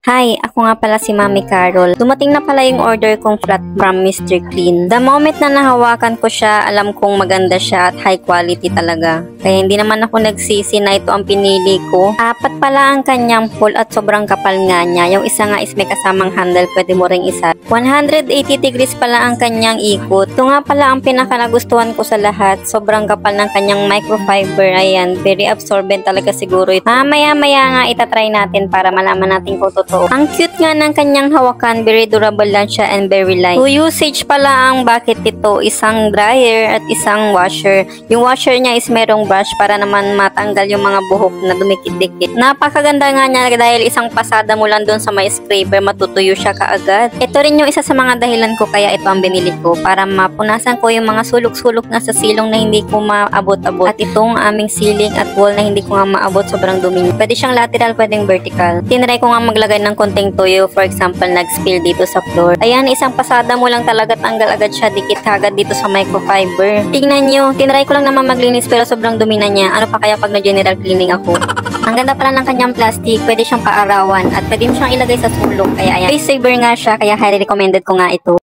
Hi, ako nga pala si Mami Carol. Dumating na pala yung order kong flat from Mr. Clean. The moment na nahawakan ko siya, alam kong maganda siya at high quality talaga. Kaya hindi naman ako nagsisi na ito ang pinili ko. Apat pala ang kanyang pull at sobrang kapal nga niya. Yung isa nga is may kasamang handle, pwede mo ring isa. 180 degrees pala ang kanyang ikot. Ito nga pala ang pinaka nagustuhan ko sa lahat. Sobrang kapal ng kanyang microfiber. Ayan, very absorbent talaga siguro ito. Maya-maya nga itatry natin para malaman natin kung totoo. Ang cute nga ng kanyang hawakan, very durable lang siya and very light. 2 usage pala ang bakit ito, isang dryer at isang washer. Yung washer niya is merong brush para naman matanggal yung mga buhok na dumikit-dikit. Napakaganda nga niya dahil isang pasada mo lang doon sa may scraper, matutuyo siya kaagad. Ito rin yung isa sa mga dahilan ko kaya ito ang binili ko, para mapunasan ko yung mga sulok-sulok na sa silong na hindi ko maabot-abot. At itong aming ceiling at wall na hindi ko nga maabot, sobrang dumi. Pwede siyang lateral, pwedeng vertical. Tinry ko nga maglagay ng konting tuyo, for example, nag-spill dito sa floor. Ayan, isang pasada mo lang talaga, tanggal agad siya, dikit agad dito sa microfiber. Tingnan nyo, tinry ko lang naman maglinis pero sobrang dumi na niya. Ano pa kaya pag na-general cleaning ako? Ang ganda pala ng kanyang plastic, pwede siyang paarawan at pwede mo siyang ilagay sa sulok. Kaya ayan, face saver nga siya, kaya highly recommended ko nga ito.